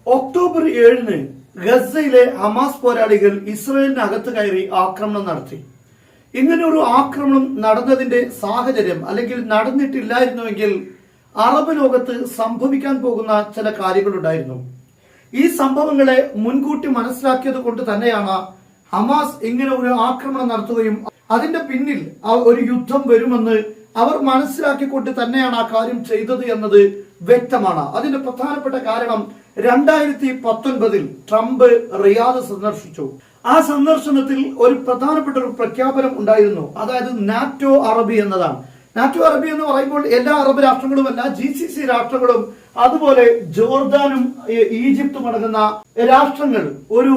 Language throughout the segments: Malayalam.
ഒക്ടോബർ 7 ഗസയിലെ ഹമാസ് പോരാളികൾ ഇസ്രയേലിനകത്ത് കയറി ആക്രമണം നടത്തി. ഇങ്ങനെ ഒരു ആക്രമണം നടന്നതിന്റെ സാഹചര്യം അല്ലെങ്കിൽ നടന്നിട്ടില്ലായിരുന്നുവെങ്കിൽ അറബ് ലോകത്ത് സംഭവിക്കാൻ പോകുന്ന ചില കാര്യങ്ങളുണ്ടായിരുന്നു. ഈ സംഭവങ്ങളെ മുൻകൂട്ടി മനസ്സിലാക്കിയത് കൊണ്ട് തന്നെയാണ് ഹമാസ് ഇങ്ങനെ ഒരു ആക്രമണം നടത്തുകയും അതിന്റെ പിന്നിൽ ഒരു യുദ്ധം വരുമെന്ന് അവർ മനസ്സിലാക്കിക്കൊണ്ട് തന്നെയാണ് ആ കാര്യം ചെയ്തത് എന്നത് വ്യക്തമാണ്. അതിന്റെ പ്രധാനപ്പെട്ട കാരണം 2019 ട്രംപ് റിയാദ് സന്ദർശിച്ചു. ആ സന്ദർശനത്തിൽ ഒരു പ്രധാനപ്പെട്ട ഒരു പ്രഖ്യാപനം ഉണ്ടായിരുന്നു. അതായത് നാറ്റോ അറബി എന്നതാണ്. നാറ്റോ അറബി എന്ന് പറയുമ്പോൾ എല്ലാ അറബ് രാഷ്ട്രങ്ങളുമല്ല, GCC രാഷ്ട്രങ്ങളും അതുപോലെ ജോർദാനും ഈജിപ്തും അടങ്ങുന്ന രാഷ്ട്രങ്ങൾ ഒരു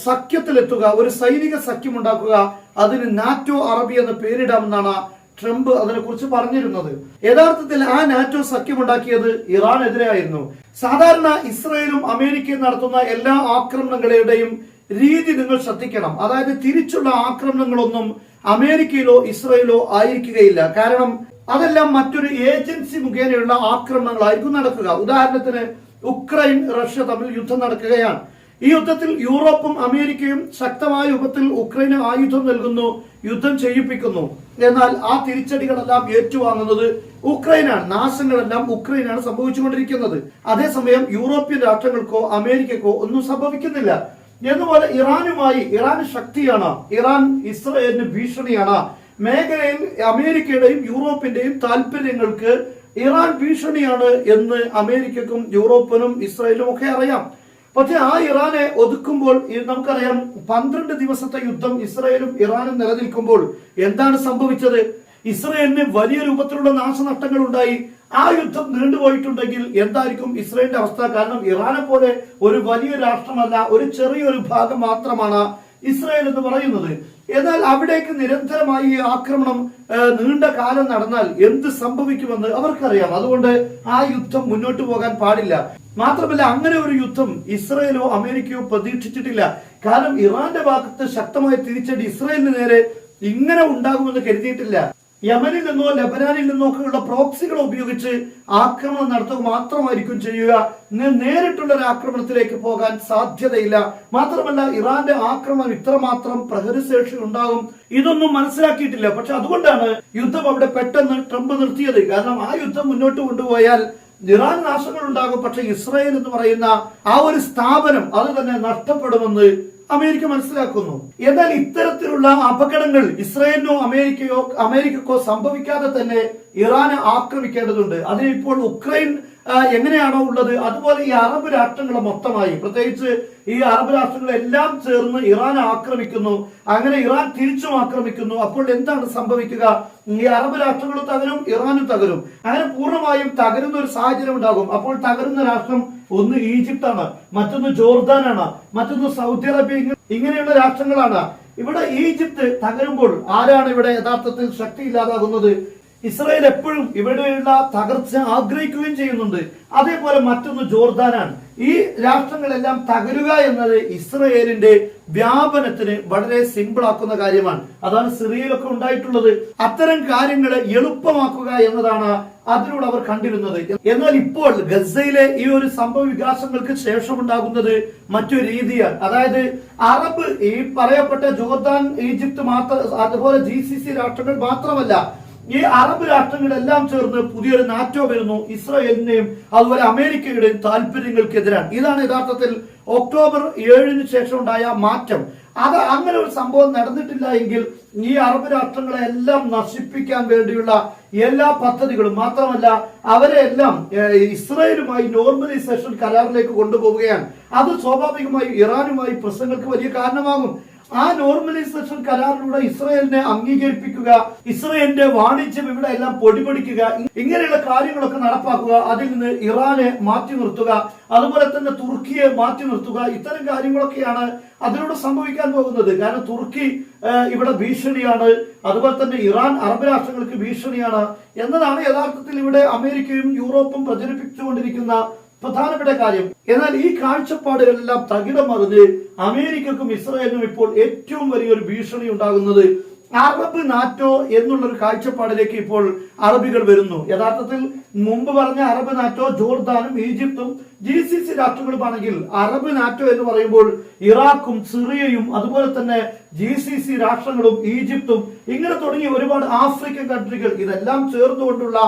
സഖ്യത്തിലെത്തുക, ഒരു സൈനിക സഖ്യം ഉണ്ടാക്കുക, അതിന് നാറ്റോ അറബി എന്ന പേരിടാമെന്നാണ് ട്രംപ് അതിനെക്കുറിച്ച് പറഞ്ഞിരുന്നത്. യഥാർത്ഥത്തിൽ ആ നാറ്റോ സഖ്യമുണ്ടാക്കിയത് ഇറാനെതിരെയായിരുന്നു. സാധാരണ ഇസ്രയേലും അമേരിക്കയും നടത്തുന്ന എല്ലാ ആക്രമണങ്ങളുടെയും രീതി നിങ്ങൾ ശ്രദ്ധിക്കണം. അതായത് തിരിച്ചുള്ള ആക്രമണങ്ങളൊന്നും അമേരിക്കയിലോ ഇസ്രയേലോ ആയിരിക്കുകയില്ല. കാരണം അതെല്ലാം മറ്റൊരു ഏജൻസി മുഖേനയുള്ള ആക്രമണങ്ങളായിരിക്കും നടക്കുക. ഉദാഹരണത്തിന് ഉക്രൈൻ റഷ്യ തമ്മിൽ യുദ്ധം നടക്കുകയാണ്. ഈ യുദ്ധത്തിൽ യൂറോപ്പും അമേരിക്കയും ശക്തമായ രൂപത്തിൽ ഉക്രൈന് ആയുധം നൽകുന്നു, യുദ്ധം ചെയ്യിപ്പിക്കുന്നു. എന്നാൽ ആ തിരിച്ചടികളെല്ലാം ഏറ്റുവാങ്ങുന്നത് ഉക്രൈനാണ്. നാശങ്ങളെല്ലാം ഉക്രൈനാണ് സംഭവിച്ചുകൊണ്ടിരിക്കുന്നത്. അതേസമയം യൂറോപ്യൻ രാഷ്ട്രങ്ങൾക്കോ അമേരിക്കക്കോ ഒന്നും സംഭവിക്കുന്നില്ല. എന്നുപോലെ ഇറാൻ ശക്തിയാണ്, ഇറാൻ ഇസ്രയേലിന് ഭീഷണിയാണ്. മേഖലയിൽ അമേരിക്കയുടെയും യൂറോപ്പിന്റെയും താല്പര്യങ്ങൾക്ക് ഇറാൻ ഭീഷണിയാണ് എന്ന് അമേരിക്കക്കും യൂറോപ്പിനും ഇസ്രയേലും ഒക്കെ അറിയാം. പക്ഷെ ആ ഇറാനെ ഒതുക്കുമ്പോൾ നമുക്കറിയാം, 12 ദിവസത്തെ യുദ്ധം ഇസ്രയേലും ഇറാനും നിലനിൽക്കുമ്പോൾ എന്താണ് സംഭവിച്ചത്? ഇസ്രയേലിന് വലിയ രൂപത്തിലുള്ള നാശനഷ്ടങ്ങൾ ഉണ്ടായി. ആ യുദ്ധം നീണ്ടുപോയിട്ടുണ്ടെങ്കിൽ എന്തായിരിക്കും ഇസ്രയേലിന്റെ അവസ്ഥ? കാരണം ഇറാനെ പോലെ ഒരു വലിയ രാഷ്ട്രമല്ല, ഒരു ചെറിയൊരു ഭാഗം മാത്രമാണ് ഇസ്രയേൽ എന്ന് പറയുന്നത്. എന്നാൽ അവിടേക്ക് നിരന്തരമായി ഈ ആക്രമണം നീണ്ട കാലം നടന്നാൽ എന്ത് സംഭവിക്കുമെന്ന് അവർക്കറിയാം. അതുകൊണ്ട് ആ യുദ്ധം മുന്നോട്ട് പോകാൻ പാടില്ല. മാത്രമല്ല, അങ്ങനെ ഒരു യുദ്ധം ഇസ്രയേലോ അമേരിക്കയോ പ്രതീക്ഷിച്ചിട്ടില്ല. കാരണം ഇറാന്റെ ഭാഗത്ത് ശക്തമായ തിരിച്ചടി ഇസ്രയേലിന് നേരെ ഇങ്ങനെ ഉണ്ടാകുമെന്ന് കരുതിയിട്ടില്ല. യമനിൽ നിന്നോ ലബനാനിൽ നിന്നോ ഒക്കെയുള്ള പ്രോക്സികൾ ഉപയോഗിച്ച് ആക്രമണം നടത്തുക മാത്രമായിരിക്കും ചെയ്യുക. നേരിട്ടുള്ള ഒരു ആക്രമണത്തിലേക്ക് പോകാൻ സാധ്യതയില്ല. മാത്രമല്ല, ഇറാന്റെ ആക്രമണം ഇത്രമാത്രം പ്രഹരശേഷി ഉണ്ടാകും ഇതൊന്നും മനസ്സിലാക്കിയിട്ടില്ല. പക്ഷെ അതുകൊണ്ടാണ് യുദ്ധം അവിടെ പെട്ടെന്ന് ട്രംപ് നിർത്തിയത്. കാരണം ആ യുദ്ധം മുന്നോട്ട് കൊണ്ടുപോയാൽ ഇറാൻ നാശങ്ങൾ ഉണ്ടാകും. പക്ഷെ ഇസ്രായേൽ എന്ന് പറയുന്ന ആ ഒരു സ്ഥാപനം അത് തന്നെ നഷ്ടപ്പെടുമെന്ന് അമേരിക്ക മനസ്സിലാക്കുന്നു. എന്നാൽ ഇത്തരത്തിലുള്ള അപകടങ്ങൾ ഇസ്രായേലിനോ അമേരിക്കക്കോ സംഭവിക്കാതെ തന്നെ ഇറാനെ ആക്രമിക്കേണ്ടതുണ്ട്. അതിനിപ്പോൾ ഉക്രൈൻ എങ്ങനെയാണോ ഉള്ളത് അതുപോലെ ഈ അറബ് രാഷ്ട്രങ്ങളെ മൊത്തമായി, പ്രത്യേകിച്ച് ഈ അറബ് രാഷ്ട്രങ്ങളെല്ലാം ചേർന്ന് ഇറാനെ ആക്രമിക്കുന്നു. അങ്ങനെ ഇറാൻ തിരിച്ചും ആക്രമിക്കുന്നു. അപ്പോൾ എന്താണ് സംഭവിക്കുക? ഈ അറബ് രാഷ്ട്രങ്ങളും തകരും, ഇറാനും തകരും. അങ്ങനെ പൂർണ്ണമായും തകരുന്ന ഒരു സാഹചര്യം ഉണ്ടാകും. അപ്പോൾ തകരുന്ന രാഷ്ട്രം ഒന്ന് ഈജിപ്താണ്, മറ്റൊന്ന് ജോർദാനാണ്, മറ്റൊന്ന് സൗദി അറേബ്യ. ഇങ്ങനെയുള്ള രാഷ്ട്രങ്ങളാണ്. ഇവിടെ ഈജിപ്ത് തകരുമ്പോൾ ആരാണ് ഇവിടെ യഥാർത്ഥത്തിൽ ശക്തി ഇല്ലാതാകുന്നത്? ഇസ്രായേൽ എപ്പോഴും ഇവിടെയുള്ള തകർച്ച ആഗ്രഹിക്കുകയും ചെയ്യുന്നുണ്ട്. അതേപോലെ മറ്റൊന്ന് ജോർദാനാണ്. ഈ രാഷ്ട്രങ്ങളെല്ലാം തകരുക എന്നത് ഇസ്രായേലിന്റെ വ്യാപനത്തിന് വളരെ സിമ്പിൾ ആക്കുന്ന കാര്യമാണ്. അതാണ് സിറിയയിലൊക്കെ ഉണ്ടായിട്ടുള്ളത്. അത്തരം കാര്യങ്ങളെ എളുപ്പമാക്കുക എന്നതാണ് അതിലൂടെ അവർ കണ്ടിരുന്നത്. എന്നാൽ ഇപ്പോൾ ഗസയിലെ ഈ ഒരു സംഭവ വികാസങ്ങൾക്ക് ശേഷം ഉണ്ടാകുന്നത് മറ്റൊരു രീതിയാണ്. അതായത് അറബ് ഈ പറയപ്പെട്ട ജോർദാൻ, ഈജിപ്ത് അതുപോലെ GCC രാഷ്ട്രങ്ങൾ മാത്രമല്ല, ഈ അറബ് രാഷ്ട്രങ്ങളെല്ലാം ചേർന്ന് പുതിയൊരു നാറ്റോ വരുന്നു. ഇസ്രായേലിന്റെയും അതുപോലെ അമേരിക്കയുടെയും താല്പര്യങ്ങൾക്കെതിരാണ്. ഇതാണ് യഥാർത്ഥത്തിൽ ഒക്ടോബർ 7 ശേഷം ഉണ്ടായ മാറ്റം. അങ്ങനെ ഒരു സംഭവം നടന്നിട്ടില്ല എങ്കിൽ ഈ അറബ് രാഷ്ട്രങ്ങളെ എല്ലാം നശിപ്പിക്കാൻ വേണ്ടിയുള്ള എല്ലാ പദ്ധതികളും, മാത്രമല്ല അവരെ എല്ലാം ഇസ്രായേലുമായി നോർമലൈസേഷൻ കരാറിലേക്ക് കൊണ്ടുപോവുകയാണ്. അത് സ്വാഭാവികമായി ഇറാനുമായി പ്രശ്നങ്ങൾക്ക് വലിയ കാരണമാകും. ആ നോർമലൈസേഷൻ കരാറിലൂടെ ഇസ്രായേലിനെ അംഗീകരിപ്പിക്കുക, ഇസ്രായേലിന്റെ വാണിജ്യം ഇവിടെ എല്ലാം പൊടിപൊടിക്കുക, ഇങ്ങനെയുള്ള കാര്യങ്ങളൊക്കെ നടപ്പാക്കുക. അതിൽ നിന്ന് ഇറാനെ മാറ്റി നിർത്തുക, അതുപോലെ തന്നെ തുർക്കിയെ മാറ്റി നിർത്തുക. ഇത്തരം കാര്യങ്ങളൊക്കെയാണ് അതിലൂടെ സംഭവിക്കാൻ പോകുന്നത്. കാരണം തുർക്കി ഇവിടെ ഭീഷണിയാണ്, അതുപോലെ തന്നെ ഇറാൻ അറബ് രാഷ്ട്രങ്ങൾക്ക് ഭീഷണിയാണ് എന്നതാണ് യഥാർത്ഥത്തിൽ ഇവിടെ അമേരിക്കയും യൂറോപ്പും പ്രചരിപ്പിച്ചുകൊണ്ടിരിക്കുന്ന പ്രധാനപ്പെട്ട കാര്യം. എന്നാൽ ഈ കാഴ്ചപ്പാടുകളെല്ലാം തകിടം മറിഞ്ഞ് അമേരിക്കക്കും ഇസ്രായേലിനും ഇപ്പോൾ ഏറ്റവും വലിയൊരു ഭീഷണി ഉണ്ടാകുന്നത് അറബ് നാറ്റോ എന്നുള്ളൊരു കാഴ്ചപ്പാടിലേക്ക് ഇപ്പോൾ അറബികൾ വരുന്നു. യഥാർത്ഥത്തിൽ മുമ്പ് പറഞ്ഞ അറബ് നാറ്റോ ജോർദാനും ഈജിപ്തും GCC രാഷ്ട്രങ്ങളുമാണെങ്കിൽ അറബ് നാറ്റോ എന്ന് പറയുമ്പോൾ ഇറാഖും സിറിയയും അതുപോലെ തന്നെ GCC രാഷ്ട്രങ്ങളും ഈജിപ്തും ഇങ്ങനെ തുടങ്ങിയ ഒരുപാട് ആഫ്രിക്കൻ കൺട്രികൾ ഇതെല്ലാം ചേർന്നുകൊണ്ടുള്ള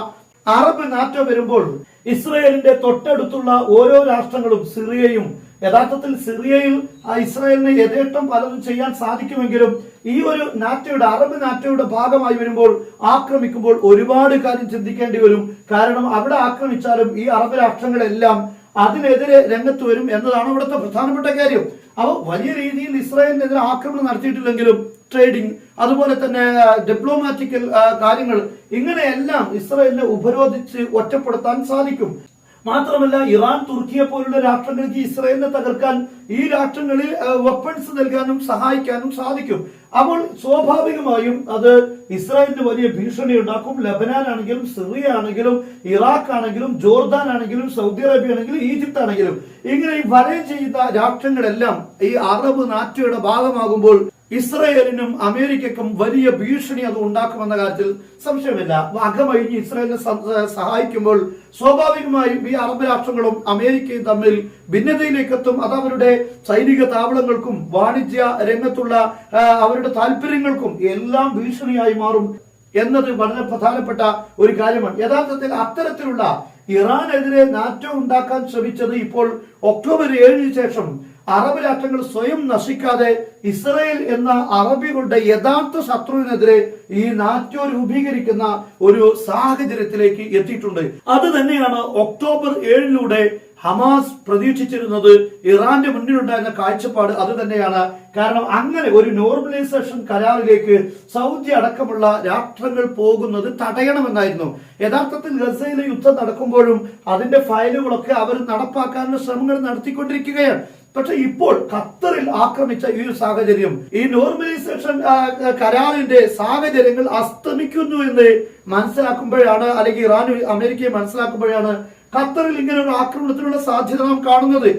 അറബ് നാറ്റോ വരുമ്പോൾ ഇസ്രയേലിന്റെ തൊട്ടടുത്തുള്ള ഓരോ രാഷ്ട്രങ്ങളും സിറിയയും യഥാർത്ഥത്തിൽ സിറിയയിൽ ഇസ്രായേലിന് യഥേഷ്ടം പലതും ചെയ്യാൻ സാധിക്കുമെങ്കിലും ഈ ഒരു നാറ്റോയുടെ അറബ് നാറ്റോയുടെ ഭാഗമായി വരുമ്പോൾ ആക്രമിക്കുമ്പോൾ ഒരുപാട് കാര്യം ചിന്തിക്കേണ്ടി വരും. കാരണം അവിടെ ആക്രമിച്ചാലും ഈ അറബ് രാഷ്ട്രങ്ങളെല്ലാം അതിനെതിരെ രംഗത്ത് വരും എന്നതാണ് ഇവിടുത്തെ പ്രധാനപ്പെട്ട കാര്യം. അപ്പോൾ വലിയ രീതിയിൽ ഇസ്രായേലിനെതിരെ ആക്രമണം നടത്തിയിട്ടില്ലെങ്കിലും ട്രേഡിംഗ് അതുപോലെ തന്നെ ഡിപ്ലോമാറ്റിക്കൽ കാര്യങ്ങൾ ഇങ്ങനെയെല്ലാം ഇസ്രായേലിനെ ഉപരോധിച്ച് ഒറ്റപ്പെടുത്താൻ സാധിക്കും. മാത്രമല്ല ഇറാൻ തുർക്കിയെ പോലുള്ള രാഷ്ട്രങ്ങൾക്ക് ഇസ്രായേലിനെ തകർക്കാൻ ഈ രാഷ്ട്രങ്ങളിൽ വെപ്പൺസ് നൽകാനും സഹായിക്കാനും സാധിക്കും. അപ്പോൾ സ്വാഭാവികമായും അത് ഇസ്രായേലിന് വലിയ ഭീഷണി ഉണ്ടാക്കും. ലബനാൻ ആണെങ്കിലും സിറിയ ആണെങ്കിലും ഇറാഖ് ആണെങ്കിലും ജോർദാൻ ആണെങ്കിലും സൗദി അറേബ്യ ആണെങ്കിലും ഈജിപ്ത് ആണെങ്കിലും ഇങ്ങനെ ഈ വലയം ചെയ്യുന്ന രാഷ്ട്രങ്ങളെല്ലാം ഈ അറബ് നാറ്റോയുടെ ഭാഗമാകുമ്പോൾ ഇസ്രയേലിനും അമേരിക്കക്കും വലിയ ഭീഷണി അത് ഉണ്ടാക്കുമെന്ന കാര്യത്തിൽ സംശയമില്ല. അകമഴിഞ്ഞ് ഇസ്രയേലിനെ സഹായിക്കുമ്പോൾ സ്വാഭാവികമായും ഈ അറബ് രാഷ്ട്രങ്ങളും അമേരിക്കയും തമ്മിൽ ഭിന്നതയിലേക്ക് എത്തും. അത് അവരുടെ സൈനിക താവളങ്ങൾക്കും വാണിജ്യ രംഗത്തുള്ള അവരുടെ താല്പര്യങ്ങൾക്കും എല്ലാം ഭീഷണിയായി മാറും എന്നത് വളരെ പ്രധാനപ്പെട്ട ഒരു കാര്യമാണ്. യഥാർത്ഥത്തിൽ അത്തരത്തിലുള്ള ഇറാനെതിരെ നാറ്റോ ഉണ്ടാക്കാൻ ശ്രമിച്ചത് ഇപ്പോൾ ഒക്ടോബർ 7 ശേഷം അറബ് രാഷ്ട്രങ്ങൾ സ്വയം നശിക്കാതെ ഇസ്രയേൽ എന്ന അറബികളുടെ യഥാർത്ഥ ശത്രുവിനെതിരെ ഈ നാറ്റോ രൂപീകരിക്കുന്ന ഒരു സാഹചര്യത്തിലേക്ക് എത്തിയിട്ടുണ്ട്. അത് തന്നെയാണ് ഒക്ടോബർ 7 ഹമാസ് പ്രതീക്ഷിച്ചിരുന്നത്. ഇറാന്റെ മുന്നിലുണ്ടായിരുന്ന കാഴ്ചപ്പാട് അത് തന്നെയാണ്. കാരണം അങ്ങനെ ഒരു നോർമലൈസേഷൻ കരാറിലേക്ക് സൗദി അടക്കമുള്ള രാഷ്ട്രങ്ങൾ പോകുന്നത് തടയണമെന്നായിരുന്നു. യഥാർത്ഥത്തിൽ ഗസയിലെ യുദ്ധം നടക്കുമ്പോഴും അതിന്റെ ഫയലുകളൊക്കെ അവർ നടപ്പാക്കാനുള്ള ശ്രമങ്ങൾ നടത്തിക്കൊണ്ടിരിക്കുകയാണ്. പക്ഷെ ഇപ്പോൾ ഖത്തറിൽ ആക്രമിച്ച ഈ ഒരു സാഹചര്യം ഈ നോർമലൈസേഷൻ കരാറിന്റെ സാഹചര്യങ്ങൾ അസ്തമിക്കുന്നു എന്ന് മനസ്സിലാക്കുമ്പോഴാണ്, അല്ലെങ്കിൽ ഇറാൻ അമേരിക്കയെ മനസ്സിലാക്കുമ്പോഴാണ് ഖത്തറിൽ ഇങ്ങനെ ഒരു ആക്രമണത്തിനുള്ള സാധ്യത നാം കാണുന്നത്.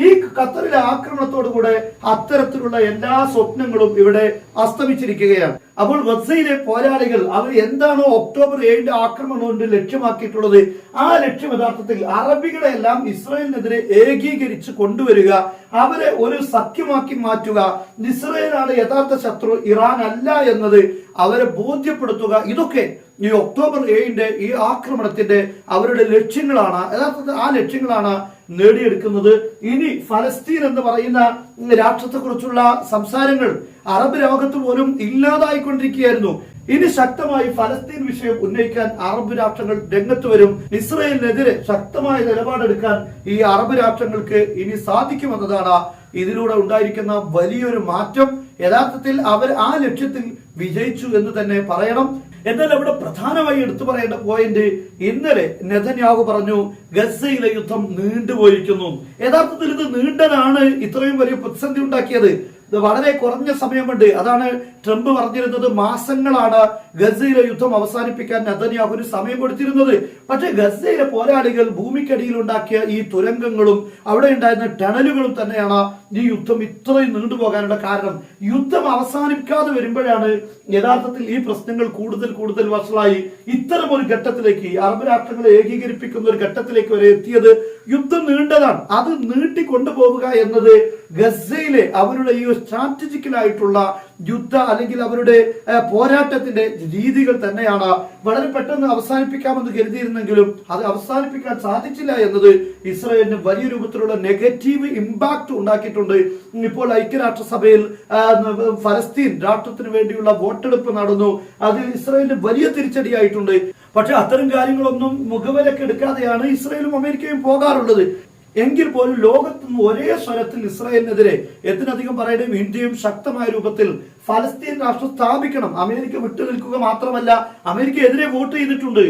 ഈ ഖത്തറിലെ ആക്രമണത്തോടുകൂടെ അത്തരത്തിലുള്ള എല്ലാ സ്വപ്നങ്ങളും ഇവിടെ അസ്തമിച്ചിരിക്കുകയാണ്. അപ്പോൾ ഗസയിലെ പോരാളികൾ അവർ എന്താണോ ഒക്ടോബർ 7 ആക്രമണം കൊണ്ട് ലക്ഷ്യമാക്കിയിട്ടുള്ളത്, ആ ലക്ഷ്യം യഥാർത്ഥത്തിൽ അറബികളെ എല്ലാം ഇസ്രായേലിനെതിരെ ഏകീകരിച്ച് കൊണ്ടുവരിക, അവരെ ഒരു സഖ്യമാക്കി മാറ്റുക, ഇസ്രായേലാണ് യഥാർത്ഥ ശത്രു, ഇറാൻ അല്ല എന്നത് അവരെ ബോധ്യപ്പെടുത്തുക. ഇതൊക്കെ ഈ ഒക്ടോബർ 7 ഈ ആക്രമണത്തിന്റെ അവരുടെ ലക്ഷ്യങ്ങളാണ്. യഥാർത്ഥത്തിൽ ആ ലക്ഷ്യങ്ങളാണ് നേടിയെടുക്കുന്നത്. ഇനി ഫലസ്തീൻ എന്ന് പറയുന്ന രാഷ്ട്രത്തെ കുറിച്ചുള്ള സംസാരങ്ങൾ അറബ് ലോകത്ത് പോലും ഇല്ലാതായിക്കൊണ്ടിരിക്കുകയായിരുന്നു. ഇനി ശക്തമായി ഫലസ്തീൻ വിഷയം ഉന്നയിക്കാൻ അറബ് രാഷ്ട്രങ്ങൾ രംഗത്ത് വരും. ഇസ്രയേലിനെതിരെ ശക്തമായ നിലപാടെടുക്കാൻ ഈ അറബ് രാഷ്ട്രങ്ങൾക്ക് ഇനി സാധിക്കുമെന്നതാണ് ഇതിലൂടെ ഉണ്ടായിരിക്കുന്ന വലിയൊരു മാറ്റം. യഥാർത്ഥത്തിൽ അവർ ആ ലക്ഷ്യത്തിൽ വിജയിച്ചു എന്ന് തന്നെ പറയണം. എന്നാൽ അവിടെ പ്രധാനമായി എടുത്തു പറയേണ്ട പോയിന്റ്, ഇന്നലെ നെതന്യാഹു പറഞ്ഞു ഗസയിലെ യുദ്ധം നീണ്ടുപോയിരിക്കുന്നു. യഥാർത്ഥത്തിൽ ഇത് നീണ്ടതാണ് ഇത്രയും വലിയ പ്രതിസന്ധി ഉണ്ടാക്കിയത്. വളരെ കുറഞ്ഞ സമയം കൊണ്ട്, അതാണ് ട്രംപ് പറഞ്ഞിരുന്നത്, മാസങ്ങളാണ് ഗസയിലെ യുദ്ധം അവസാനിപ്പിക്കാൻ നെതന്യാഹുവിന് സമയം കൊടുത്തിരുന്നത്. പക്ഷെ ഗസയിലെ പോരാളികൾ ഭൂമിക്കടിയിൽ ഉണ്ടാക്കിയ ഈ തുരങ്കങ്ങളും അവിടെ ഉണ്ടായിരുന്ന ടണലുകളും തന്നെയാണ് ഈ യുദ്ധം ഇത്രയും നീണ്ടുപോകാനുള്ള കാരണം. യുദ്ധം അവസാനിക്കാതെ വരുമ്പോഴാണ് യഥാർത്ഥത്തിൽ ഈ പ്രശ്നങ്ങൾ കൂടുതൽ വഷളായി ഇത്തരം ഒരു ഘട്ടത്തിലേക്ക്, അറബ് രാഷ്ട്രങ്ങളെ ഏകീകരിപ്പിക്കുന്ന ഒരു ഘട്ടത്തിലേക്ക് വരെ എത്തിയത്. യുദ്ധം നീണ്ടതാണ്. അത് നീട്ടിക്കൊണ്ടുപോവുക എന്നത് ഗസയിലെ അവരുടെ ഈ സ്ട്രാറ്റജിക്കലായിട്ടുള്ള യുദ്ധ അല്ലെങ്കിൽ അവരുടെ പോരാട്ടത്തിന്റെ രീതികൾ തന്നെയാണ്. വളരെ പെട്ടെന്ന് അവസാനിപ്പിക്കാമെന്ന് കരുതിയിരുന്നെങ്കിലും അത് അവസാനിപ്പിക്കാൻ സാധിച്ചില്ല എന്നത് ഇസ്രായേലിന് വലിയ രൂപത്തിലുള്ള നെഗറ്റീവ് ഇമ്പാക്ട് ഉണ്ടാക്കിയിട്ടുണ്ട്. ഇപ്പോൾ ഐക്യരാഷ്ട്രസഭയിൽ ഫലസ്തീൻ രാഷ്ട്രത്തിന് വേണ്ടിയുള്ള വോട്ടെടുപ്പ് നടന്നു. അതിൽ ഇസ്രായേലിന് വലിയ തിരിച്ചടിയായിട്ടുണ്ട്. പക്ഷെ അത്തരം കാര്യങ്ങളൊന്നും മുഖവിലക്കെടുക്കാതെയാണ് ഇസ്രായേലും അമേരിക്കയും പോകാറുള്ളത്. എങ്കിൽ പോലും ലോകത്തുനിന്ന് ഒരേ സ്വരത്തിൽ ഇസ്രായേലിനെതിരെ എന്തിനധികം പറയണം, ഇന്ത്യയും ശക്തമായ രൂപത്തിൽ ഫലസ്തീൻ രാഷ്ട്രം സ്ഥാപിക്കണം. അമേരിക്ക വിട്ടുനിൽക്കുക മാത്രമല്ല, അമേരിക്ക എതിരെ വോട്ട് ചെയ്തിട്ടുണ്ട്.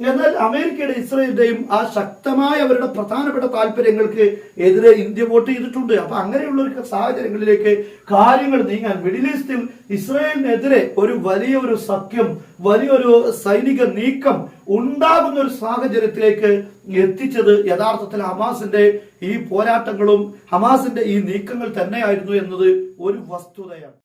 എന്നാൽ അമേരിക്കയുടെ ഇസ്രായേലിന്റെയും ആ ശക്തമായ അവരുടെ പ്രധാനപ്പെട്ട താല്പര്യങ്ങൾക്ക് എതിരെ ഇന്ത്യ വോട്ട് ചെയ്തിട്ടുണ്ട്. അപ്പൊ അങ്ങനെയുള്ള ഒരു സാഹചര്യങ്ങളിലേക്ക് കാര്യങ്ങൾ നീങ്ങാൻ മിഡിൽ ഈസ്റ്റിൽ ഇസ്രായേലിനെതിരെ ഒരു വലിയൊരു സഖ്യം, വലിയൊരു സൈനിക നീക്കം ഉണ്ടാകുന്ന ഒരു സാഹചര്യത്തിലേക്ക് എത്തിച്ചത് യഥാർത്ഥത്തിൽ ഹമാസിന്റെ ഈ പോരാട്ടങ്ങളും ഹമാസിന്റെ ഈ നീക്കങ്ങൾ തന്നെയായിരുന്നു എന്നത് ഒരു വസ്തുതയാണ്.